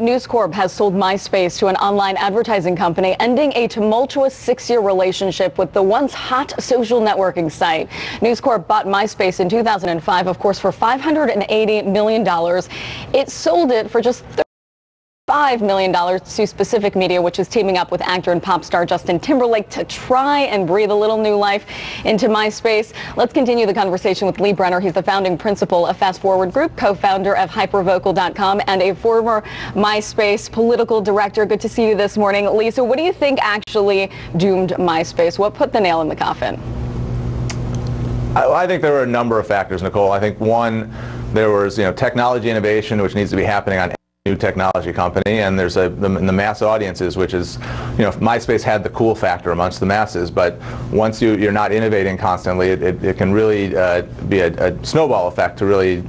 News Corp has sold Myspace to an online advertising company, ending a tumultuous 6-year relationship with the once hot social networking site. News Corp bought Myspace in 2005, of course, for $580 million. It sold it for just $5 million to Specific Media, which is teaming up with actor and pop star Justin Timberlake to try and breathe a little new life into Myspace. Let's continue the conversation with Lee Brenner. He's the founding principal of FastFWD Group, co-founder of hypervocal.com, and a former Myspace political director. Good to see you this morning, Lee. So what do you think actually doomed Myspace? What put the nail in the coffin? I think there were a number of factors, Nicole. I think one, there was technology innovation, which needs to be happening on new technology company, and there's the mass audiences, which is, MySpace had the cool factor amongst the masses, but once you're not innovating constantly, it can really be a snowball effect to really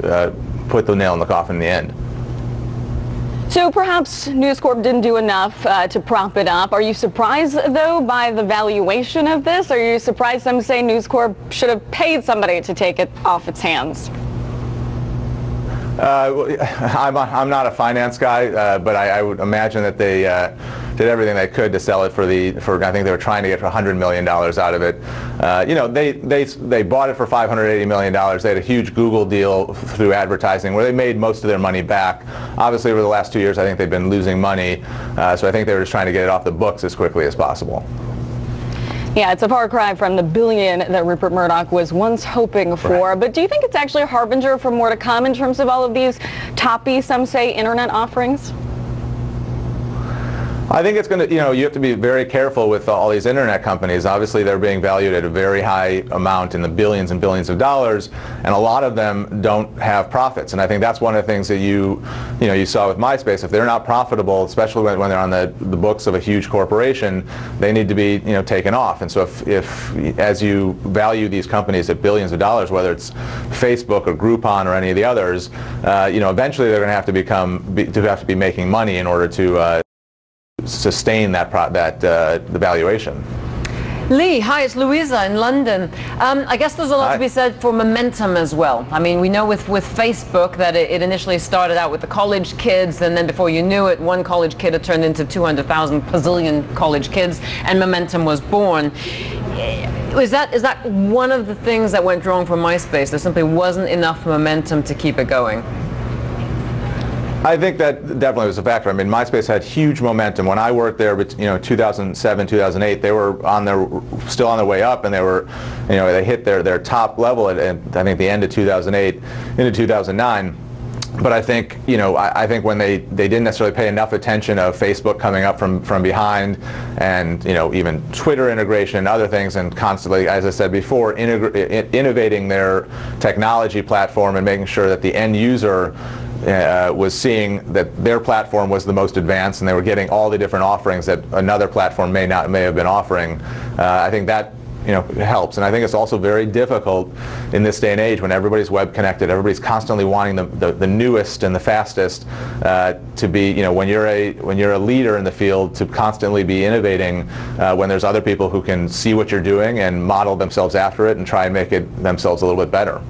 put the nail in the coffin in the end. So perhaps News Corp didn't do enough to prop it up. Are you surprised, though, by the valuation of this? Are you surprised some say News Corp should have paid somebody to take it off its hands? I'm not a finance guy, but I would imagine that they did everything they could to sell it for I think they were trying to get $100 million out of it. They bought it for $580 million. They had a huge Google deal through advertising where they made most of their money back. Obviously, over the last 2 years, I think they've been losing money. So I think they were just trying to get it off the books as quickly as possible. Yeah, it's a far cry from the billion that Rupert Murdoch was once hoping for. Right. But do you think it's actually a harbinger for more to come in terms of all of these toppy, some say, internet offerings? I think it's going to, you have to be very careful with all these internet companies. Obviously, they're being valued at a very high amount in the billions and billions of dollars, and a lot of them don't have profits. And I think that's one of the things that you saw with Myspace. If they're not profitable, especially when they're on the books of a huge corporation, they need to be, taken off. And so if as you value these companies at billions of dollars, whether it's Facebook or Groupon or any of the others, eventually they're going to have to be making money in order to sustain the valuation. Lee, hi, it's Louisa in London. I guess there's a lot to be said for momentum as well. I mean, we know with Facebook that it initially started out with the college kids, and then before you knew it, one college kid had turned into 200,000 bazillion college kids, and momentum was born. Is that one of the things that went wrong for Myspace? There simply wasn't enough momentum to keep it going. I think that definitely was a factor. I mean, Myspace had huge momentum. When I worked there, 2007, 2008, they were still on their way up, and they hit their top level at I think the end of 2008 into 2009. But I think I think when they didn't necessarily pay enough attention of Facebook coming up from behind, and even Twitter integration and other things, and constantly, as I said before, innovating their technology platform and making sure that the end user was seeing that their platform was the most advanced, and they were getting all the different offerings that another platform may have been offering. I think that helps, and I think it's also very difficult in this day and age when everybody's web connected, everybody's constantly wanting the newest and the fastest, to be when you're a leader in the field, to constantly be innovating when there's other people who can see what you're doing and model themselves after it and try and make it themselves a little bit better.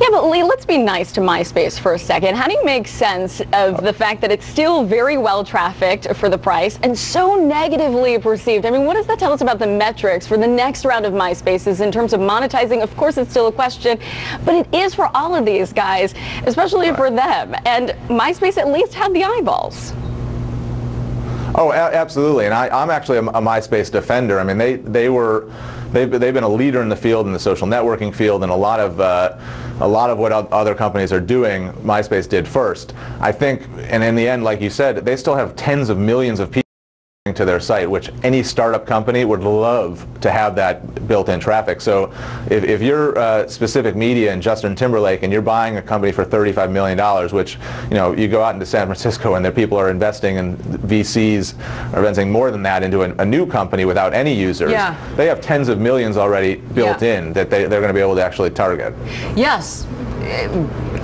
Yeah, but Lee, let's be nice to Myspace for a second. How do you make sense of the fact that it's still very well trafficked for the price and so negatively perceived? I mean, what does that tell us about the metrics for the next round of Myspaces in terms of monetizing? Of course, it's still a question, but it is for all of these guys, especially for them. And Myspace at least had the eyeballs. Oh, absolutely. And I'm actually a Myspace defender. I mean, they've been a leader in the field, in the social networking field, and a lot of what other companies are doing, Myspace did first. I think, and in the end, like you said, they still have tens of millions of people to their site, which any startup company would love to have that built-in traffic. So if you're Specific Media and Justin Timberlake, and you're buying a company for $35 million, which you go out into San Francisco and their people are investing, and VCs are investing more than that into a new company without any users. Yeah. They have tens of millions already built in that they're going to be able to actually target. Yes.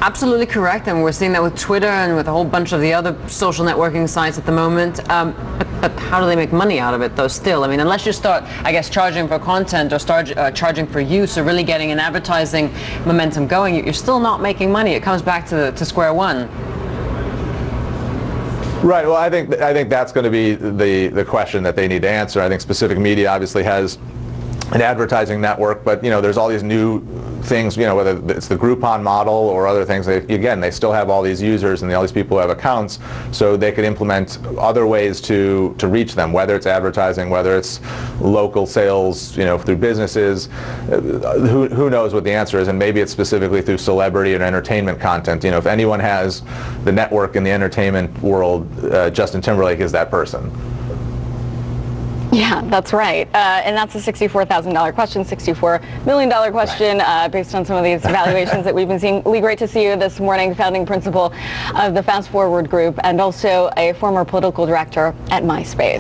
Absolutely correct, and we're seeing that with Twitter and with a whole bunch of the other social networking sites at the moment. But how do they make money out of it, though, still? I mean, unless you start, I guess, charging for content or start charging for use or really getting an advertising momentum going, you're still not making money. It comes back to square one. Right. Well, I think that's going to be the question that they need to answer. I think Specific Media obviously has an advertising network, but there's all these new things, whether it's the Groupon model or other things. They still have all these users and all these people who have accounts, so they could implement other ways to reach them, whether it's advertising, whether it's local sales, through businesses. Who knows what the answer is, and maybe it's specifically through celebrity and entertainment content. If anyone has the network in the entertainment world, Justin Timberlake is that person. Yeah, that's right. And that's a $64,000 question, $64 million question, based on some of these valuations that we've been seeing. Lee, great to see you this morning, founding principal of the FastFWD Group and also a former political director at Myspace.